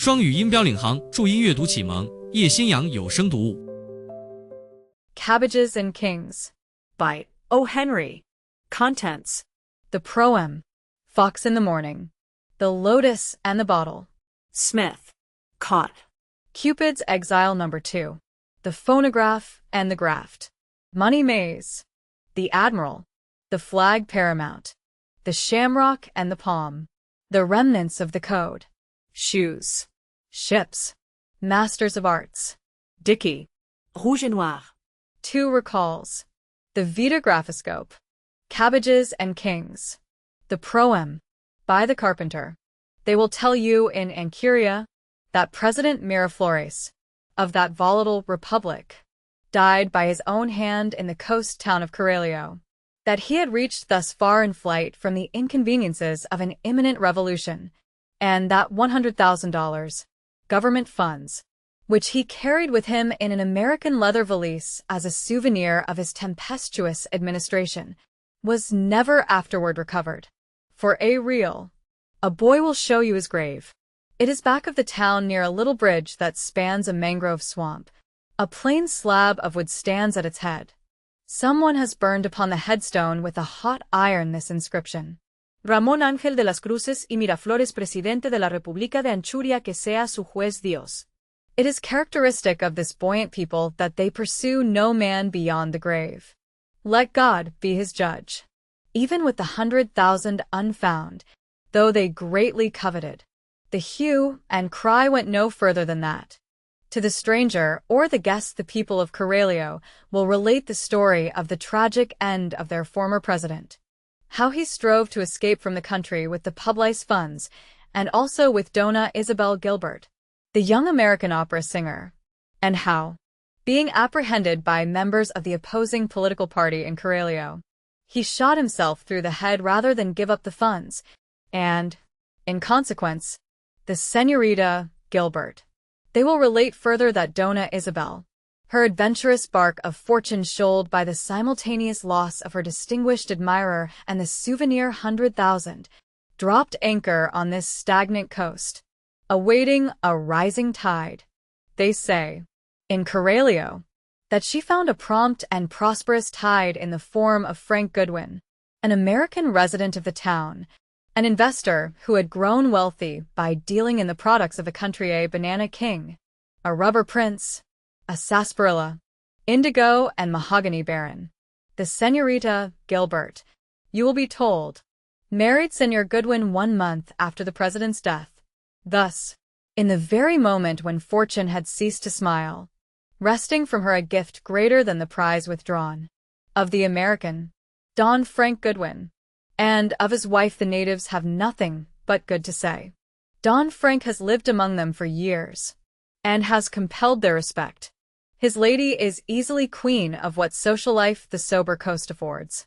双语音标领航，注音阅读启蒙，叶兴阳有声读物。Cabbages and Kings by O. Henry. Contents: The Proem, Fox in the Morning, The Lotus and the Bottle, Smith, Caught, Cupid's Exile No. 2, The Phonograph and the Graft, Money Maze, The Admiral, The Flag Paramount, The Shamrock and the Palm, The Remnants of the Code, Shoes, Ships, Masters of Arts, Dickey, Rouge et Noir, Two Recalls, The Vitagraphoscope, Cabbages and Kings, The Proem, by the Carpenter. They will tell you in Anchuria that President Miraflores, of that volatile republic, died by his own hand in the coast town of Corralio, that he had reached thus far in flight from the inconveniences of an imminent revolution, and that $100,000, government funds, which he carried with him in an American leather valise as a souvenir of his tempestuous administration, was never afterward recovered. For a boy will show you his grave. It is back of the town near a little bridge that spans a mangrove swamp. A plain slab of wood stands at its head. Someone has burned upon the headstone with a hot iron this inscription: Ramón Ángel de las Cruces y Miraflores, presidente de la República de Anchuria, que sea su juez Dios. It is characteristic of this buoyant people that they pursue no man beyond the grave. Let God be his judge. Even with the 100,000 unfound, though they greatly coveted, the hue and cry went no further than that. To the stranger or the guest, the people of Corralio will relate the story of the tragic end of their former president, how he strove to escape from the country with the Publice funds, and also with Dona Isabel Gilbert, the young American opera singer, and how, being apprehended by members of the opposing political party in Corralio, he shot himself through the head rather than give up the funds, and, in consequence, the Señorita Gilbert. They will relate further that Dona Isabel, her adventurous bark of fortune shoaled by the simultaneous loss of her distinguished admirer and the souvenir 100,000, dropped anchor on this stagnant coast, awaiting a rising tide. They say, in Corralio, that she found a prompt and prosperous tide in the form of Frank Goodwin, an American resident of the town, an investor who had grown wealthy by dealing in the products of a country, a banana king, a rubber prince, a sarsaparilla, indigo and mahogany baron. The Señorita Gilbert, you will be told, married Señor Goodwin 1 month after the president's death. Thus, in the very moment when fortune had ceased to smile, wresting from her a gift greater than the prize withdrawn, of the American, Don Frank Goodwin, and of his wife the natives have nothing but good to say. Don Frank has lived among them for years, and has compelled their respect. His lady is easily queen of what social life the sober coast affords.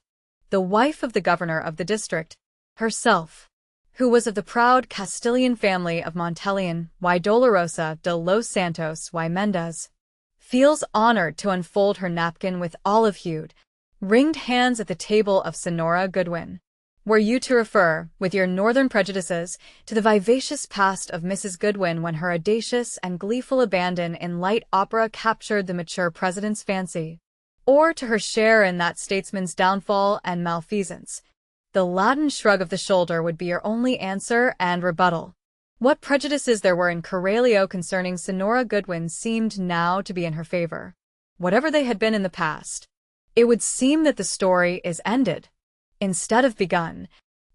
The wife of the governor of the district, herself, who was of the proud Castilian family of Montelian y Dolorosa de los Santos y Mendez, feels honored to unfold her napkin with olive-hued, ringed hands at the table of Sonora Goodwin. Were you to refer, with your northern prejudices, to the vivacious past of Mrs. Goodwin when her audacious and gleeful abandon in light opera captured the mature president's fancy, or to her share in that statesman's downfall and malfeasance, the Latin shrug of the shoulder would be your only answer and rebuttal. What prejudices there were in Corralio concerning Sonora Goodwin seemed now to be in her favor. Whatever they had been in the past, it would seem that the story is ended, instead of begun,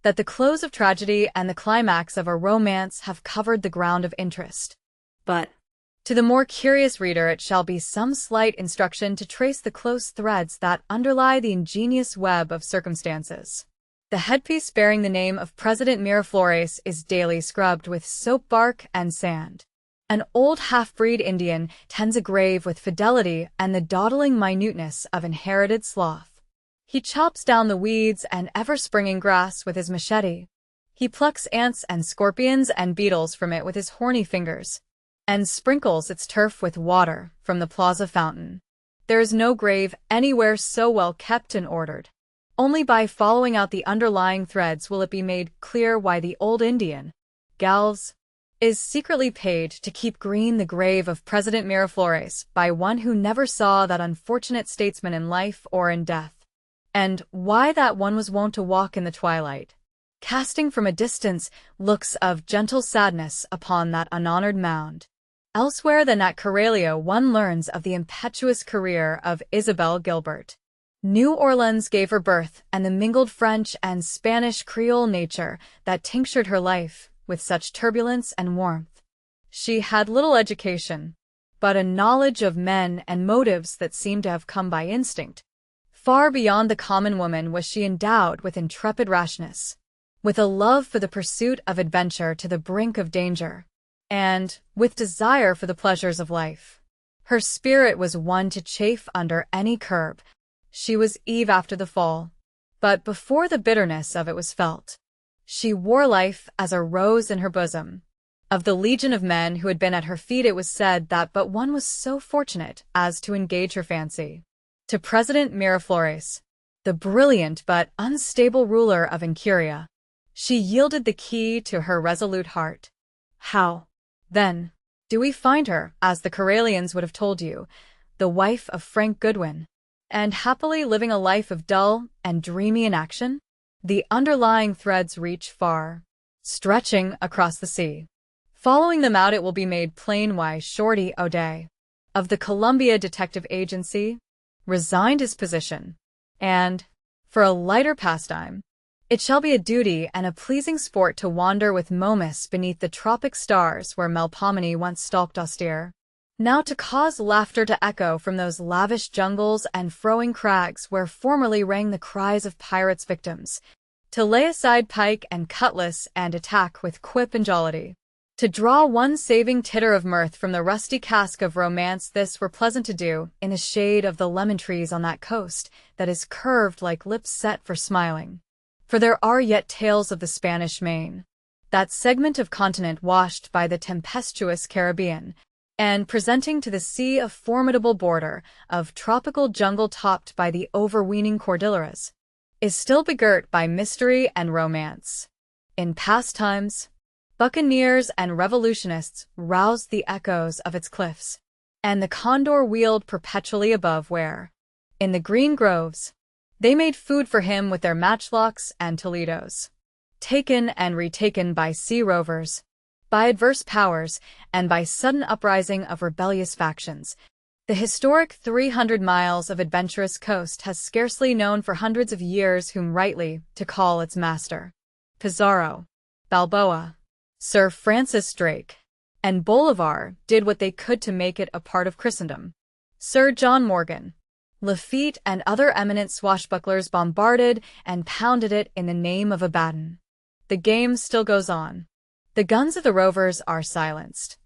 that the close of tragedy and the climax of a romance have covered the ground of interest. But, to the more curious reader, it shall be some slight instruction to trace the close threads that underlie the ingenious web of circumstances. The headpiece bearing the name of President Miraflores is daily scrubbed with soap bark and sand. An old half-breed Indian tends a grave with fidelity and the dawdling minuteness of inherited sloth. He chops down the weeds and ever-springing grass with his machete. He plucks ants and scorpions and beetles from it with his horny fingers, and sprinkles its turf with water from the plaza fountain. There is no grave anywhere so well kept and ordered. Only by following out the underlying threads will it be made clear why the old Indian, gals, is secretly paid to keep green the grave of President Miraflores by one who never saw that unfortunate statesman in life or in death. And why that one was wont to walk in the twilight, casting from a distance looks of gentle sadness upon that unhonored mound. Elsewhere than at Coralio one learns of the impetuous career of Isabel Gilbert. New Orleans gave her birth, and the mingled French and Spanish Creole nature that tinctured her life with such turbulence and warmth. She had little education, but a knowledge of men and motives that seemed to have come by instinct. Far beyond the common woman was she endowed with intrepid rashness, with a love for the pursuit of adventure to the brink of danger, and with desire for the pleasures of life. Her spirit was one to chafe under any curb. She was Eve after the fall, but before the bitterness of it was felt. She wore life as a rose in her bosom. Of the legion of men who had been at her feet it was said that but one was so fortunate as to engage her fancy. To President Miraflores, the brilliant but unstable ruler of Incuria, she yielded the key to her resolute heart. How, then, do we find her, as the Coralians would have told you, the wife of Frank Goodwin, and happily living a life of dull and dreamy inaction? The underlying threads reach far, stretching across the sea. Following them out it will be made plain why Shorty O'Day, of the Columbia Detective Agency, resigned his position, and, for a lighter pastime, it shall be a duty and a pleasing sport to wander with Momus beneath the tropic stars where Melpomene once stalked austere, now to cause laughter to echo from those lavish jungles and frowing crags where formerly rang the cries of pirates' victims, to lay aside pike and cutlass and attack with quip and jollity, to draw one saving titter of mirth from the rusty cask of romance. This were pleasant to do in the shade of the lemon trees on that coast that is curved like lips set for smiling. For there are yet tales of the Spanish Main, that segment of continent washed by the tempestuous Caribbean, and presenting to the sea a formidable border of tropical jungle topped by the overweening Cordilleras, is still begirt by mystery and romance. In past times, buccaneers and revolutionists roused the echoes of its cliffs, and the condor wheeled perpetually above where, in the green groves, they made food for him with their matchlocks and Toledos, taken and retaken by sea rovers, by adverse powers, and by sudden uprising of rebellious factions. The historic 300 miles of adventurous coast has scarcely known for hundreds of years whom rightly to call its master. Pizarro, Balboa, Sir Francis Drake, and Bolivar did what they could to make it a part of Christendom. Sir John Morgan, Lafitte, and other eminent swashbucklers bombarded and pounded it in the name of a baton. The game still goes on. The guns of the rovers are silenced,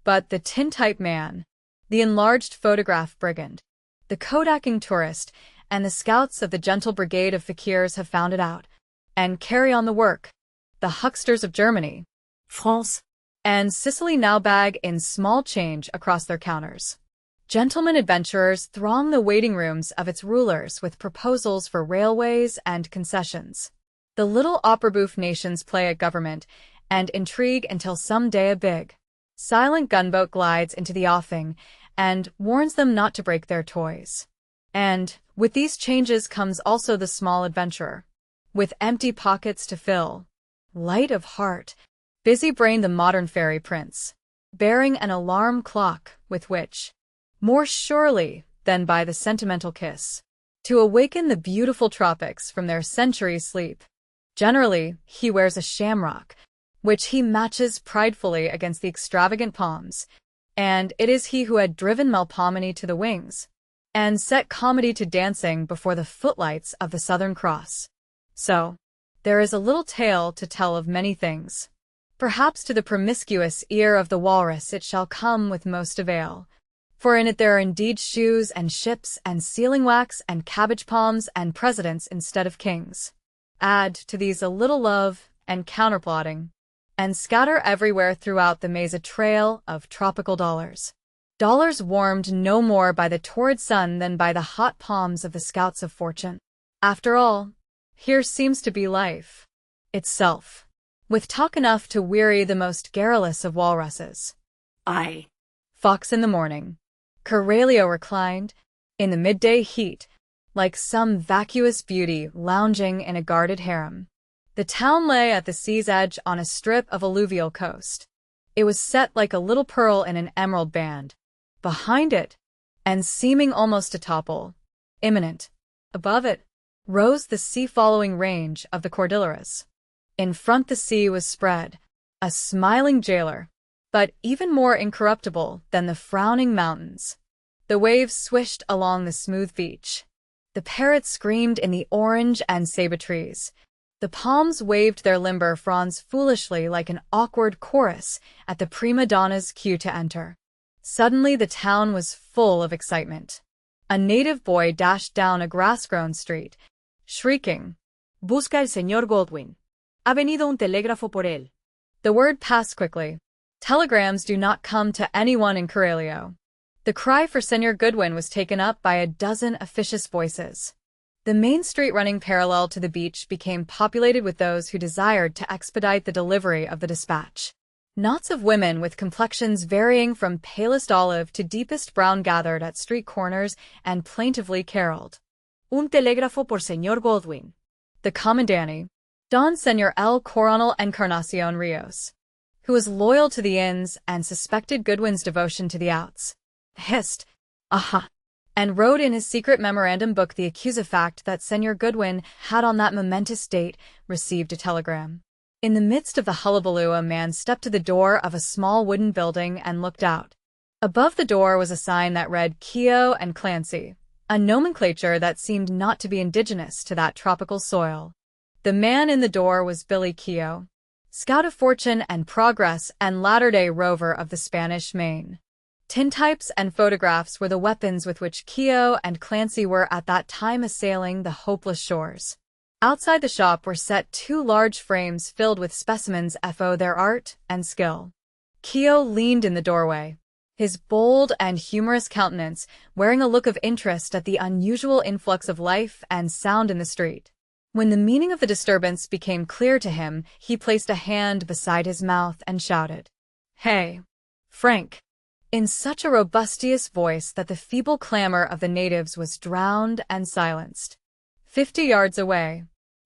but the tintype man, the enlarged photograph brigand, the Kodaking tourist, and the scouts of the gentle brigade of fakirs have found it out, and carry on the work. The hucksters of Germany, France, and Sicily now bag in small change across their counters. Gentlemen adventurers throng the waiting rooms of its rulers with proposals for railways and concessions. The little opera-bouffe nations play at government and intrigue until some day a big, silent gunboat glides into the offing and warns them not to break their toys. And with these changes comes also the small adventurer, with empty pockets to fill, light of heart, busy-brained the modern fairy prince, bearing an alarm clock with which, more surely than by the sentimental kiss, to awaken the beautiful tropics from their century sleep. Generally, he wears a shamrock, which he matches pridefully against the extravagant palms, and it is he who had driven Melpomene to the wings, and set comedy to dancing before the footlights of the Southern Cross. So, there is a little tale to tell of many things. Perhaps to the promiscuous ear of the walrus it shall come with most avail, for in it there are indeed shoes and ships and sealing-wax and cabbage palms and presidents instead of kings. Add to these a little love and counterplotting, and scatter everywhere throughout the maze a trail of tropical dollars. Dollars warmed no more by the torrid sun than by the hot palms of the scouts of fortune. After all, here seems to be life itself. with talk enough to weary the most garrulous of walruses. I. Fox in the morning. Corelio reclined, in the midday heat, like some vacuous beauty lounging in a guarded harem. The town lay at the sea's edge on a strip of alluvial coast. It was set like a little pearl in an emerald band. Behind it, and seeming almost to topple, imminent, above it, rose the sea-following range of the Cordilleras. In front the sea was spread, a smiling jailer, but even more incorruptible than the frowning mountains. The waves swished along the smooth beach. The parrots screamed in the orange and ceiba trees. The palms waved their limber fronds foolishly like an awkward chorus at the prima donna's cue to enter. Suddenly the town was full of excitement. A native boy dashed down a grass-grown street, shrieking, "Busca el señor Goldwyn. Ha venido un telégrafo por él." The word passed quickly. Telegrams do not come to anyone in Corelio. The cry for Señor Goodwin was taken up by a dozen officious voices. The main street running parallel to the beach became populated with those who desired to expedite the delivery of the dispatch. Knots of women with complexions varying from palest olive to deepest brown gathered at street corners and plaintively caroled, "Un telégrafo por Señor Goldwyn." The commandante, Don Señor El Coronel Encarnacion Rios, who was loyal to the inns and suspected Goodwin's devotion to the outs, hissed, "Aha!" and wrote in his secret memorandum book the accusafact that Señor Goodwin had on that momentous date received a telegram. In the midst of the hullabaloo, a man stepped to the door of a small wooden building and looked out. Above the door was a sign that read Keogh and Clancy, a nomenclature that seemed not to be indigenous to that tropical soil. The man in the door was Billy Keogh, scout of fortune and progress and latter-day rover of the Spanish Main. Tintypes and photographs were the weapons with which Keogh and Clancy were at that time assailing the hopeless shores. Outside the shop were set two large frames filled with specimens of their art and skill. Keogh leaned in the doorway, his bold and humorous countenance wearing a look of interest at the unusual influx of life and sound in the street. When the meaning of the disturbance became clear to him, he placed a hand beside his mouth and shouted, "Hey, Frank," in such a robustious voice that the feeble clamor of the natives was drowned and silenced. 50 yards away,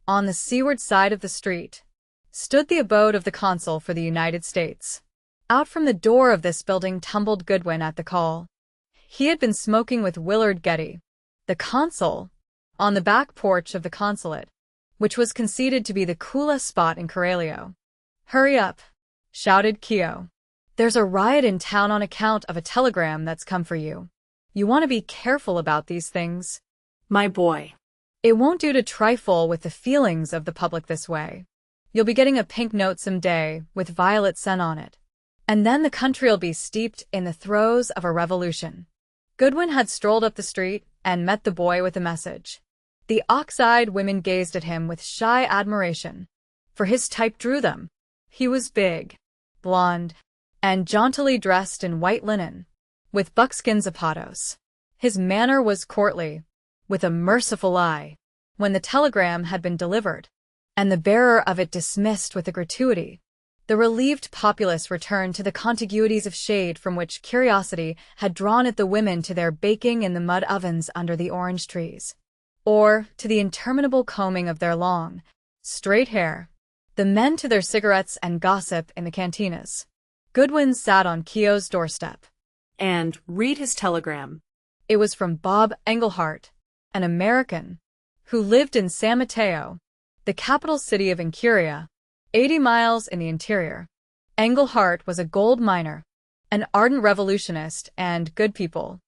on the seaward side of the street, stood the abode of the consul for the United States. Out from the door of this building tumbled Goodwin at the call. He had been smoking with Willard Getty, the consul, on the back porch of the consulate, which was conceded to be the coolest spot in Corelio. "Hurry up," shouted Keogh. "There's a riot in town on account of a telegram that's come for you. You want to be careful about these things. My boy. It won't do to trifle with the feelings of the public this way. You'll be getting a pink note some day with violet sun on it. And then the country'll be steeped in the throes of a revolution." Goodwin had strolled up the street and met the boy with a message. The ox-eyed women gazed at him with shy admiration, for his type drew them. He was big, blond, and jauntily dressed in white linen, with buckskin zapatos. His manner was courtly, with a merciful eye. When the telegram had been delivered, and the bearer of it dismissed with a gratuity, the relieved populace returned to the contiguities of shade from which curiosity had drawn at the women to their baking in the mud ovens under the orange trees, or to the interminable combing of their long, straight hair, the men to their cigarettes and gossip in the cantinas. Goodwin sat on Keogh's doorstep. And read his telegram. It was from Bob Englehart, an American, who lived in San Mateo, the capital city of Incuria, 80 miles in the interior. Englehart was a gold miner, an ardent revolutionist and good people.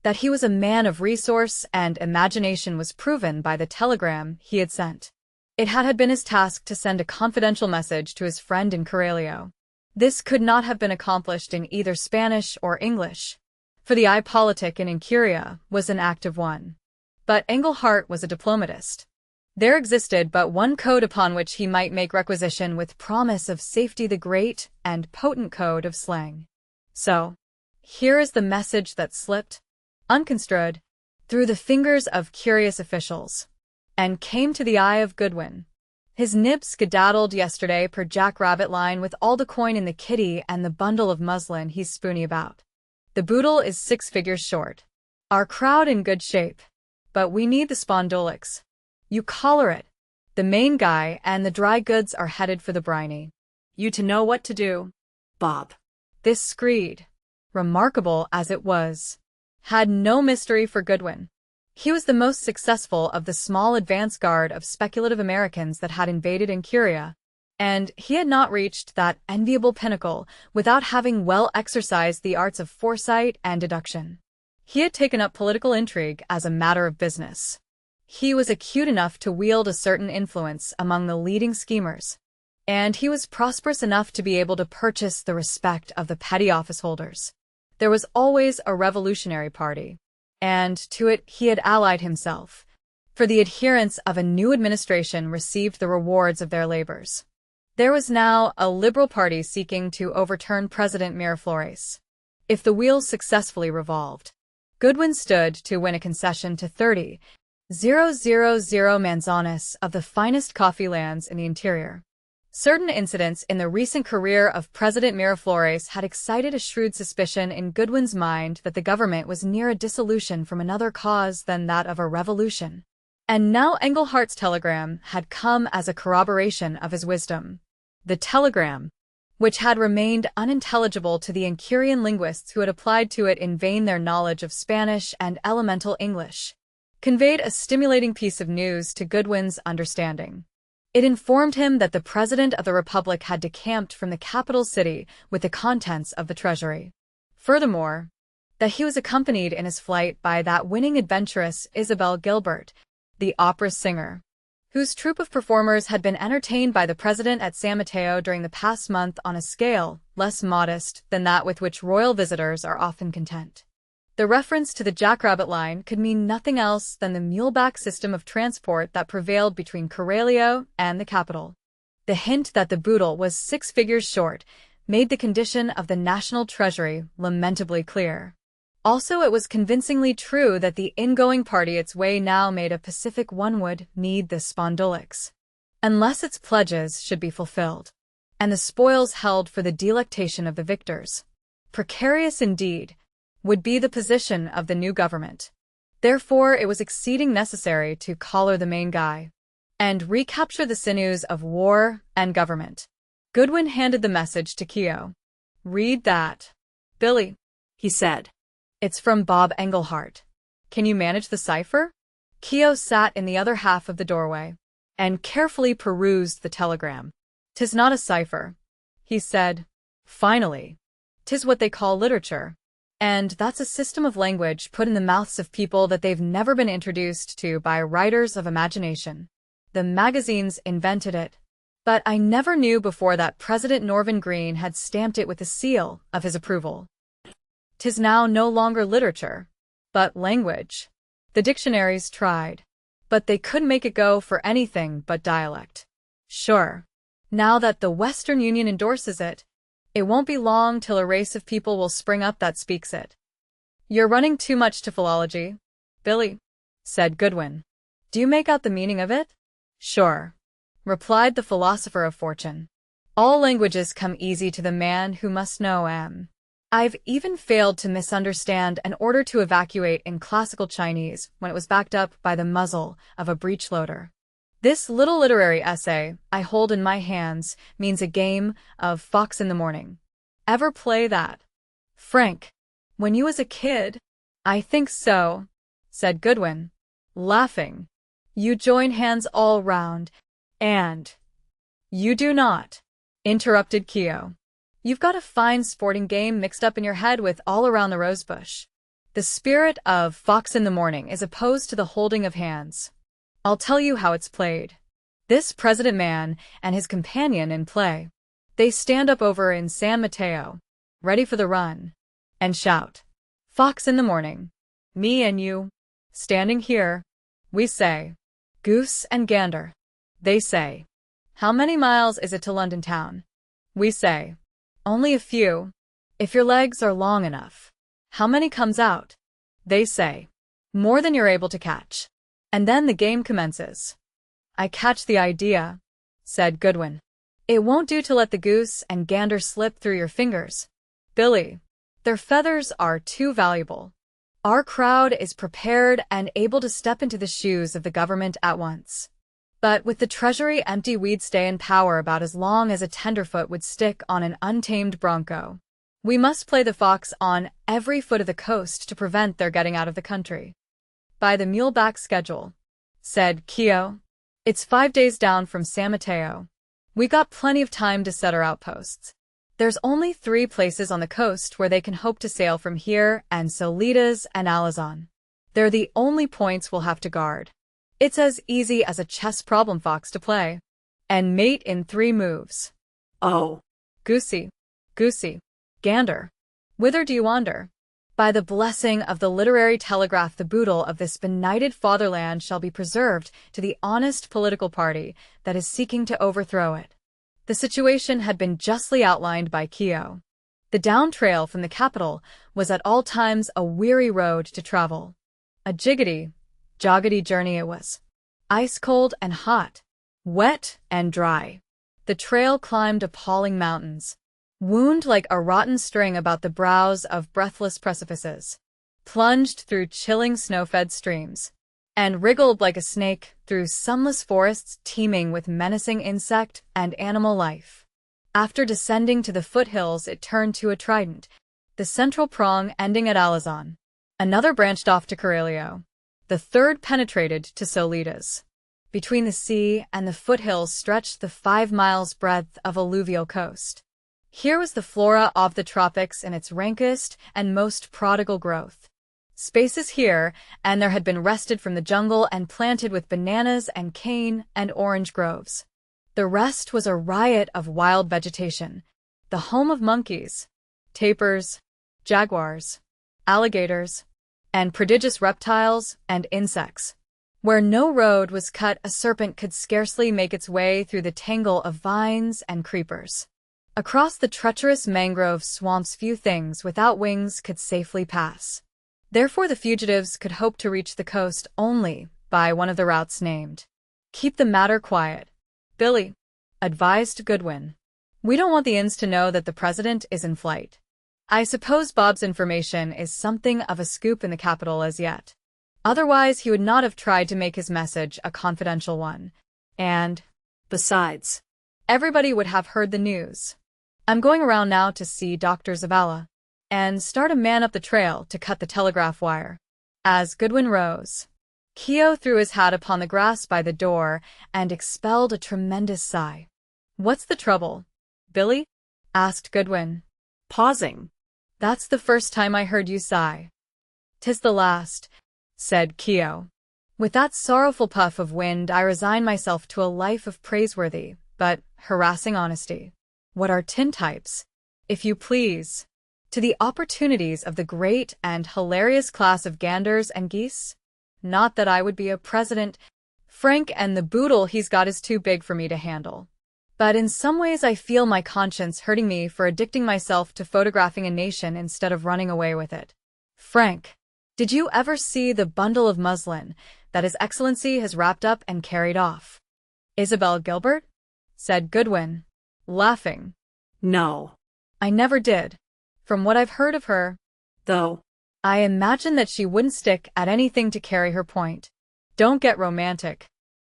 That he was a man of resource and imagination was proven by the telegram he had sent. It had been his task to send a confidential message to his friend in Corelio. This could not have been accomplished in either Spanish or English, for the eye politic in Incuria was an active one. But Englehart was a diplomatist. There existed but one code upon which he might make requisition with promise of safety, the great and potent code of slang. So, here is the message that slipped, unconstrued, through the fingers of curious officials, and came to the eye of Goodwin. His nib skedaddled yesterday per jackrabbit line with all the coin in the kitty and the bundle of muslin he's spoony about. The boodle is 6 figures short. Our crowd in good shape. But we need the spondolics. You collar it. The main guy and the dry goods are headed for the briny. You to know what to do, Bob. This screed, remarkable as it was, had no mystery for Goodwin. He was the most successful of the small advance guard of speculative Americans that had invaded Incuria, and he had not reached that enviable pinnacle without having well exercised the arts of foresight and deduction. He had taken up political intrigue as a matter of business. He was acute enough to wield a certain influence among the leading schemers, and he was prosperous enough to be able to purchase the respect of the petty office holders. There was always a revolutionary party, and to it he had allied himself, for the adherents of a new administration received the rewards of their labors. There was now a liberal party seeking to overturn President Miraflores. If the wheels successfully revolved, Goodwin stood to win a concession to 30,000 manzanas of the finest coffee lands in the interior. Certain incidents in the recent career of President Miraflores had excited a shrewd suspicion in Goodwin's mind that the government was near a dissolution from another cause than that of a revolution. And now Englehart's telegram had come as a corroboration of his wisdom. The telegram, which had remained unintelligible to the Incurian linguists who had applied to it in vain their knowledge of Spanish and elemental English, conveyed a stimulating piece of news to Goodwin's understanding. It informed him that the President of the Republic had decamped from the capital city with the contents of the treasury. Furthermore, that he was accompanied in his flight by that winning adventuress Isabel Gilbert, the opera singer, whose troupe of performers had been entertained by the President at San Mateo during the past month on a scale less modest than that with which royal visitors are often content. The reference to the jackrabbit line could mean nothing else than the muleback system of transport that prevailed between Corralio and the capital. The hint that the boodle was 6 figures short made the condition of the national treasury lamentably clear. Also, it was convincingly true that the ingoing party its way now made a Pacific one would need the spondolics, unless its pledges should be fulfilled, and the spoils held for the delectation of the victors. Precarious indeed would be the position of the new government. Therefore, it was exceeding necessary to collar the main guy and recapture the sinews of war and government. Goodwin handed the message to Keogh. "Read that, Billy," he said. "It's from Bob Englehart. Can you manage the cipher?" Keogh sat in the other half of the doorway and carefully perused the telegram. "'Tis not a cipher," he said. "Finally, 'tis what they call literature. And that's a system of language put in the mouths of people that they've never been introduced to by writers of imagination. The magazines invented it. But I never knew before that President Norvin Green had stamped it with the seal of his approval. 'Tis now no longer literature, but language. The dictionaries tried, but they couldn't make it go for anything but dialect. Sure, now that the Western Union endorses it, it won't be long till a race of people will spring up that speaks it." "You're running too much to philology, Billy," said Goodwin. "Do you make out the meaning of it?" "Sure," replied the philosopher of fortune. "All languages come easy to the man who must know 'em. I've even failed to misunderstand an order to evacuate in classical Chinese when it was backed up by the muzzle of a breech-loader. This little literary essay I hold in my hands means a game of Fox in the Morning. Ever play that, Frank, when you was a kid?" "I think so," said Goodwin, laughing. "You join hands all round, and—" "You do not," interrupted Keogh. "You've got a fine sporting game mixed up in your head with all around the rosebush. The spirit of Fox in the Morning is opposed to the holding of hands. I'll tell you how it's played. This president man and his companion in play. They stand up over in San Mateo, ready for the run, and shout, 'Fox in the Morning.' Me and you, standing here, we say, 'Goose and gander.' They say, 'How many miles is it to London town?' We say, 'Only a few, if your legs are long enough.' 'How many comes out?' They say, 'More than you're able to catch.' And then the game commences. I catch the idea. said Goodwin. It won't do to let the goose and gander slip through your fingers, Billy. Their feathers are too valuable. Our crowd is prepared and able to step into the shoes of the government at once. But with the treasury empty, we'd stay in power about as long as a tenderfoot would stick on an untamed bronco. We must play the fox on every foot of the coast to prevent their getting out of the country. By the muleback schedule, said Keogh. It's 5 days down from San Mateo. We got plenty of time to set our outposts. There's only 3 places on the coast where they can hope to sail from here, and Solitas and Alazan. They're the only points we'll have to guard. It's as easy as a chess problem, fox, to play. And mate in 3 moves. Oh. Goosey, goosey, gander. Whither do you wander? By the blessing of the literary telegraph, the boodle of this benighted fatherland shall be preserved to the honest political party that is seeking to overthrow it. The situation had been justly outlined by Keogh. The down trail from the capital was at all times a weary road to travel. A joggedy journey it was. Ice-cold and hot, wet and dry. The trail climbed appalling mountains, wound like a rotten string about the brows of breathless precipices, plunged through chilling snow-fed streams, and wriggled like a snake through sunless forests teeming with menacing insect and animal life. After descending to the foothills, it turned to a trident, the central prong ending at Alazan. Another branched off to Carrillo. The third penetrated to Solitas. Between the sea and the foothills stretched the 5 miles breadth of alluvial coast. Here was the flora of the tropics in its rankest and most prodigal growth. Spaces here, and there had been wrested from the jungle and planted with bananas and cane and orange groves. The rest was a riot of wild vegetation, the home of monkeys, tapirs, jaguars, alligators, and prodigious reptiles and insects. Where no road was cut, a serpent could scarcely make its way through the tangle of vines and creepers. Across the treacherous mangrove swamps, few things without wings could safely pass. Therefore the fugitives could hope to reach the coast only by one of the routes named. Keep the matter quiet, Billy, advised Goodwin. We don't want the inns to know that the president is in flight. I suppose Bob's information is something of a scoop in the capital as yet. Otherwise, he would not have tried to make his message a confidential one. And, besides, everybody would have heard the news. I'm going around now to see Dr. Zavala and start a man up the trail to cut the telegraph wire. As Goodwin rose, Keogh threw his hat upon the grass by the door and expelled a tremendous sigh. What's the trouble, Billy? Asked Goodwin, pausing. That's the first time I heard you sigh. 'Tis the last, said Keogh. With that sorrowful puff of wind, I resign myself to a life of praiseworthy but harassing honesty. What are tintypes, if you please, to the opportunities of the great and hilarious class of ganders and geese? Not that I would be a president. Frank and the boodle he's got is too big for me to handle. But in some ways I feel my conscience hurting me for addicting myself to photographing a nation instead of running away with it. Frank, did you ever see the bundle of muslin that His Excellency has wrapped up and carried off? Isabel Gilbert? Said Goodwin, laughing. No. I never did. From what I've heard of her, though, I imagine that she wouldn't stick at anything to carry her point. Don't get romantic,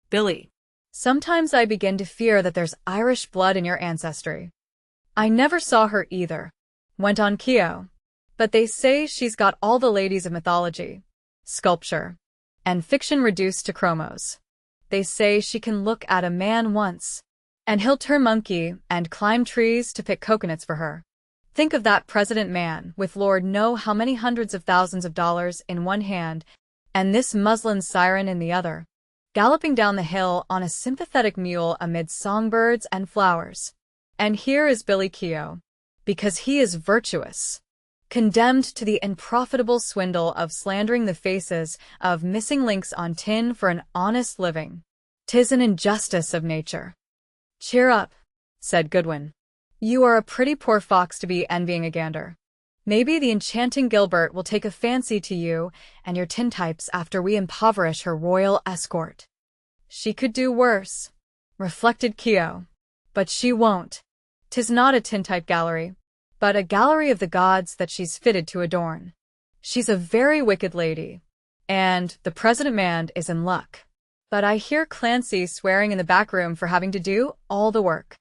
Billy. Sometimes I begin to fear that there's Irish blood in your ancestry. I never saw her either, went on Keogh, but they say she's got all the ladies of mythology, sculpture, and fiction reduced to chromos. They say she can look at a man once, and he'll turn monkey and climb trees to pick coconuts for her. Think of that president man with Lord know how many hundreds of thousands of dollars in one hand, and this muslin siren in the other, galloping down the hill on a sympathetic mule amid songbirds and flowers. And here is Billy Keogh, because he is virtuous, condemned to the unprofitable swindle of slandering the faces of missing links on tin for an honest living. 'Tis an injustice of nature. Cheer up, said Goodwin. You are a pretty poor fox to be envying a gander. Maybe the enchanting Gilbert will take a fancy to you and your tintypes after we impoverish her royal escort. She could do worse, reflected Keo. But she won't. 'Tis not a tintype gallery, but a gallery of the gods that she's fitted to adorn. She's a very wicked lady, and the president man is in luck. But I hear Clancy swearing in the back room for having to do all the work.